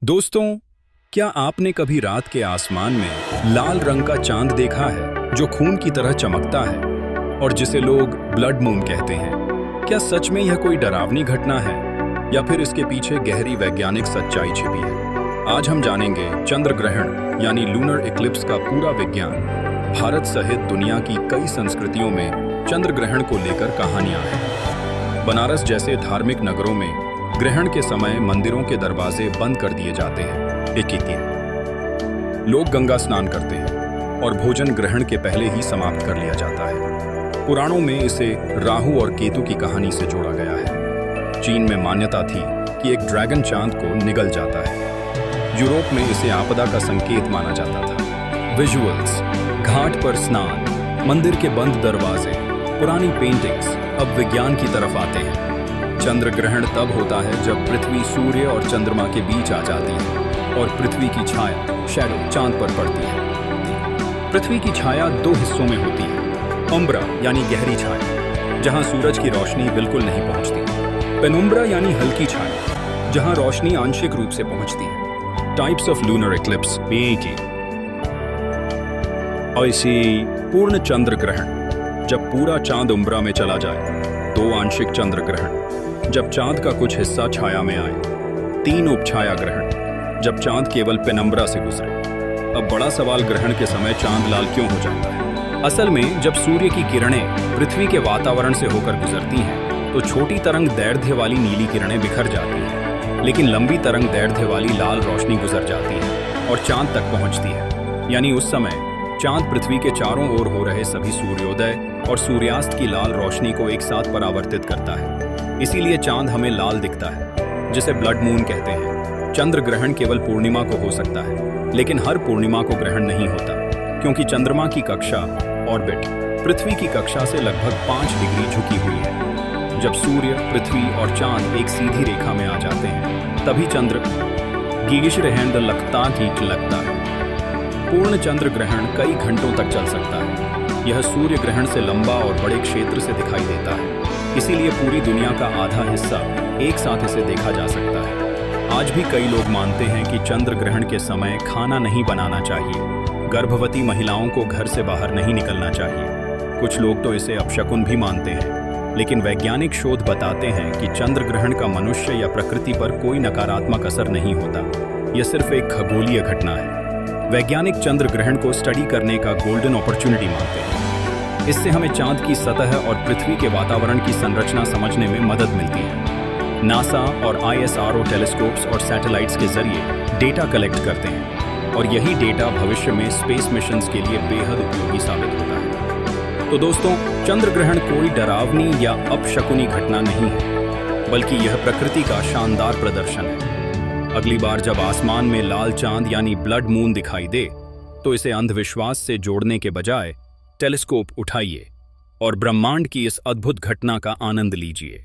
दोस्तों, क्या आपने कभी रात के आसमान में लाल रंग का चांद देखा है जो खून की तरह चमकता है और जिसे लोग ब्लड मून कहते हैं? क्या सच में यह कोई डरावनी घटना है या फिर इसके पीछे गहरी वैज्ञानिक सच्चाई छिपी है? आज हम जानेंगे चंद्र ग्रहण यानी लूनर इक्लिप्स का पूरा विज्ञान। भारत सहित दुनिया की कई संस्कृतियों में चंद्र ग्रहण को लेकर कहानियां हैं। बनारस जैसे धार्मिक नगरों में ग्रहण के समय मंदिरों के दरवाजे बंद कर दिए जाते हैं। 21 लोग गंगा स्नान करते हैं और भोजन ग्रहण के पहले ही समाप्त कर लिया जाता है। पुराणों में इसे राहु और केतु की कहानी से जोड़ा गया है। चीन में मान्यता थी कि एक ड्रैगन चांद को निगल जाता है। यूरोप में इसे आपदा का संकेत माना जाता था। विजुअल्स, घाट पर स्नान, मंदिर के बंद दरवाजे, पुरानी पेंटिंग्स अब विज्ञान की तरफ आते हैं। चंद्र ग्रहण तब होता है जब पृथ्वी सूर्य और चंद्रमा के बीच आ जाती है और पृथ्वी की छाया शैडो चांद पर पड़ती है। पृथ्वी की छाया दो हिस्सों में होती है। उम्ब्रा यानी गहरी छाया, जहां सूरज की रोशनी बिल्कुल नहीं पहुंचती। पेनुम्ब्रा यानी हल्की छाया, जहां रोशनी आंशिक रूप से पहुंचती है। Types of lunar Eclipse. ऐसी पूर्ण चंद्र ग्रहण, जब पूरा चांद उम्ब्रा में चला जाए। 2 आंशिक चंद्र ग्रहण, जब चांद का कुछ हिस्सा छाया में आए। 3 उपछाया ग्रहण, जब चांद केवल पेनम्बरा से गुजरे। अब बड़ा सवाल, ग्रहण के समय चांद लाल क्यों हो जाता है? असल में जब सूर्य की किरणें पृथ्वी के वातावरण से होकर गुजरती हैं तो छोटी तरंग दैर्ध्य वाली नीली किरणें बिखर जाती हैं, लेकिन लंबी तरंग दैर्ध्य वाली लाल रोशनी गुजर जाती है और चांद तक पहुंचती है। यानी उस समय चांद पृथ्वी के चारों ओर हो रहे सभी सूर्योदय और सूर्यास्त की लाल रोशनी को एक साथ परावर्तित करता है। इसीलिए चांद हमें लाल दिखता है, जिसे ब्लड मून कहते हैं। चंद्र ग्रहण केवल पूर्णिमा को हो सकता है, लेकिन हर पूर्णिमा को ग्रहण नहीं होता, क्योंकि चंद्रमा की कक्षा ऑर्बिट पृथ्वी की कक्षा से लगभग 5 डिग्री झुकी हुई है। जब सूर्य, पृथ्वी और चांद एक सीधी रेखा में आ जाते हैं, तभी चंद्र गीगिश रहेंद लगता गीट लगता है। पूर्ण चंद्र ग्रहण कई घंटों तक चल सकता है। यह सूर्य ग्रहण से लंबा और बड़े क्षेत्र से दिखाई देता है, इसीलिए पूरी दुनिया का आधा हिस्सा एक साथ इसे देखा जा सकता है। आज भी कई लोग मानते हैं कि चंद्र ग्रहण के समय खाना नहीं बनाना चाहिए, गर्भवती महिलाओं को घर से बाहर नहीं निकलना चाहिए। कुछ लोग तो इसे अपशकुन भी मानते हैं, लेकिन वैज्ञानिक शोध बताते हैं कि चंद्र ग्रहण का मनुष्य या प्रकृति पर कोई नकारात्मक असर नहीं होता। यह सिर्फ एक खगोलीय घटना है। वैज्ञानिक चंद्र ग्रहण को स्टडी करने का गोल्डन अपॉर्चुनिटी मानते हैं। इससे हमें चांद की सतह और पृथ्वी के वातावरण की संरचना समझने में मदद मिलती है। नासा और ISRO टेलीस्कोप्स और सैटेलाइट्स के जरिए डेटा कलेक्ट करते हैं और यही डेटा भविष्य में स्पेस मिशंस के लिए बेहद उपयोगी साबित होता है। तो दोस्तों, चंद्र ग्रहण कोई डरावनी या अपशकुनी घटना नहीं है, बल्कि यह प्रकृति का शानदार प्रदर्शन है। अगली बार जब आसमान में लाल चांद यानी ब्लड मून दिखाई दे, तो इसे अंधविश्वास से जोड़ने के बजाय टेलीस्कोप उठाइए और ब्रह्मांड की इस अद्भुत घटना का आनंद लीजिए।